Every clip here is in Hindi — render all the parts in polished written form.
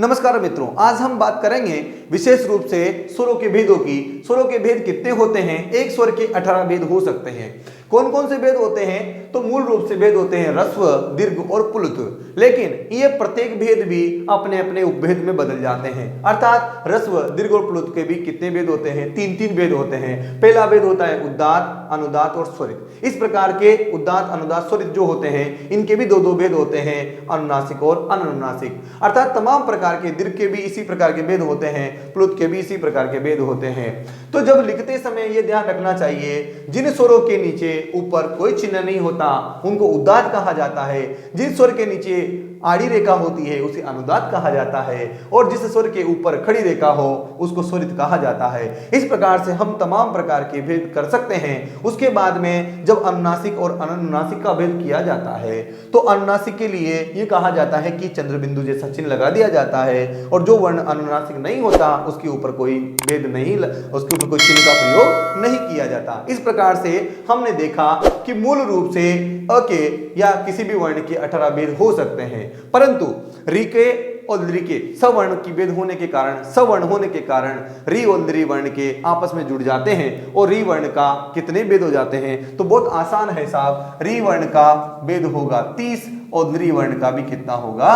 नमस्कार मित्रों, आज हम बात करेंगे विशेष रूप से स्वरों के भेदों की। स्वरों के भेद कितने होते हैं? एक स्वर के 18 भेद हो सकते हैं। कौन कौन से भेद होते हैं? तो मूल रूप से भेद होते हैं ह्रस्व, दीर्घ और प्लुत। लेकिन ये प्रत्येक भेद भी अपने अपने उपभेद में बदल जाते हैं। अर्थात ह्रस्व, दीर्घ और प्लुत के भी कितने भेद होते हैं? तीन तीन भेद होते हैं। पहला भेद होता है उदात्त, अनुदात्त और स्वरित। इस प्रकार के उदात्त, अनुदात्त, स्वरित जो होते हैं इनके भी दो दो भेद होते हैं, अनुनासिक और अननुनासिक। अर्थात तमाम प्रकार के दीर्घ के भी इसी प्रकार के भेद होते हैं, प्लुत के भी इसी प्रकार के भेद होते हैं। तो जब लिखते समय यह ध्यान रखना चाहिए, जिन स्वरों के नीचे ऊपर कोई चिन्ह नहीं होता उनको उदात्त कहा जाता है। जिस स्वर के नीचे आड़ी रेखा होती है उसे अनुदात्त कहा जाता है, और जिस स्वर के ऊपर खड़ी रेखा हो उसको स्वरित कहा जाता है। इस प्रकार से हम तमाम प्रकार के भेद कर सकते हैं। उसके बाद में जब अनुनासिक और अननुनासिक का भेद किया जाता है तो अनुनासिक के लिए यह कहा जाता है कि चंद्र बिंदु जैसा चिन्ह लगा दिया जाता है, और जो वर्ण अनुनासिक नहीं होता उसके ऊपर कोई भेद नहीं, उसके ऊपर कोई चिन्ह का प्रयोग नहीं किया जाता। इस प्रकार से हमने देखा कि मूल रूप से अ के या किसी भी वर्ण के 18 भेद हो सकते हैं, परंतु रि के और दृ के सवर्ण की भेद होने के कारण, सवर्ण होने के कारण रि और दृ वर्ण के आपस में जुड़ जाते हैं। और रि वर्ण का कितने भेद हो जाते हैं? तो बहुत आसान है साहब, रि वर्ण का भेद होगा 30 और दृ वर्ण का भी कितना होगा?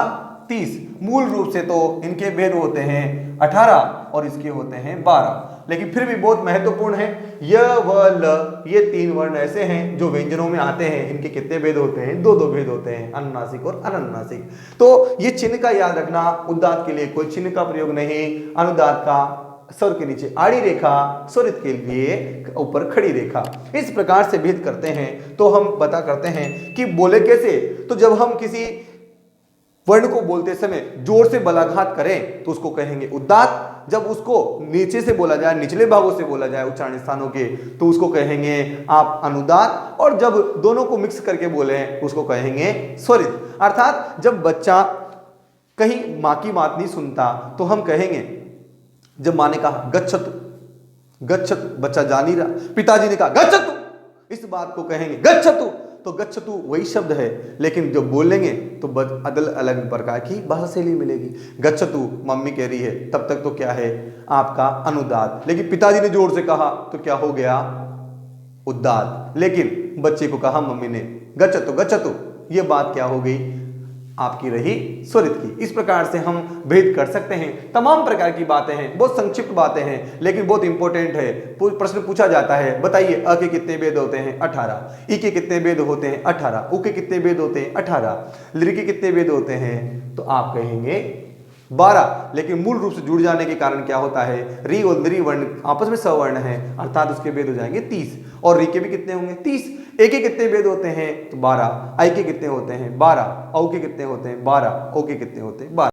30। मूल रूप से तो इनके भेद होते हैं 18 और इसके होते हैं 12, लेकिन फिर भी बहुत महत्वपूर्ण है। य व ल ये तीन वर्ण ऐसे हैं जो व्यंजनों में आते हैं। इनके कितने भेद होते हैं? दो दो भेद होते हैं, अनुनासिक और अननुनासिक। तो ये चिन्ह का याद रखना, उदात्त के लिए कोई चिन्ह का प्रयोग नहीं, अनुदात्त का स्वर के नीचे आड़ी रेखा, स्वरित के लिए ऊपर खड़ी रेखा। इस प्रकार से भेद करते हैं। तो हम पता करते हैं कि बोले कैसे। तो जब हम किसी वर्ण को बोलते समय जोर से बलाघात करें तो उसको कहेंगे उदात्त। जब उसको नीचे से बोला जाए, निचले भागों से बोला जाए उच्चारण स्थानों के, तो उसको कहेंगे आप अनुदात्त। और जब दोनों को मिक्स करके बोले उसको कहेंगे स्वरित। अर्थात जब बच्चा कहीं मां की बात नहीं सुनता तो हम कहेंगे, जब मां ने कहा गच्छतु, गच्छतु, बच्चा जा नहीं रहा, पिताजी ने कहा गच्छतु, इस बात को कहेंगे गच्छतु। तो गच्छतु वही शब्द है, लेकिन जब बोलेंगे तो अदल अलग प्रकार की भाषा शैली मिलेगी। गच्छतु मम्मी कह रही है, तब तक तो क्या है आपका अनुदात्त, लेकिन पिताजी ने जोर से कहा तो क्या हो गया? उदात्त। लेकिन बच्चे को कहा मम्मी ने गच्छतु गच्छतु, ये बात क्या हो गई? आपकी रही स्वरित की। इस प्रकार से हम भेद कर सकते हैं। तमाम प्रकार की बातें हैं, बहुत संक्षिप्त बातें हैं, लेकिन बहुत इंपॉर्टेंट है। प्रश्न पूछा जाता है, बताइए अ के कितने भेद होते हैं? 18। ई के कितने भेद होते हैं? 18। उ के कितने भेद होते हैं? 18। लृ के कितने भेद होते हैं? तो आप कहेंगे 12। लेकिन मूल रूप से जुड़ जाने के कारण क्या होता है? रि और दृ वर्ण आपस में सवर्ण है, अर्थात उसके भेद हो जाएंगे 30। और रि के भी कितने होंगे? 30। ए के कितने भेद होते हैं? तो 12। आई के कितने होते हैं? 12। औ के कितने होते हैं? 12। ओ के कितने होते हैं? 12।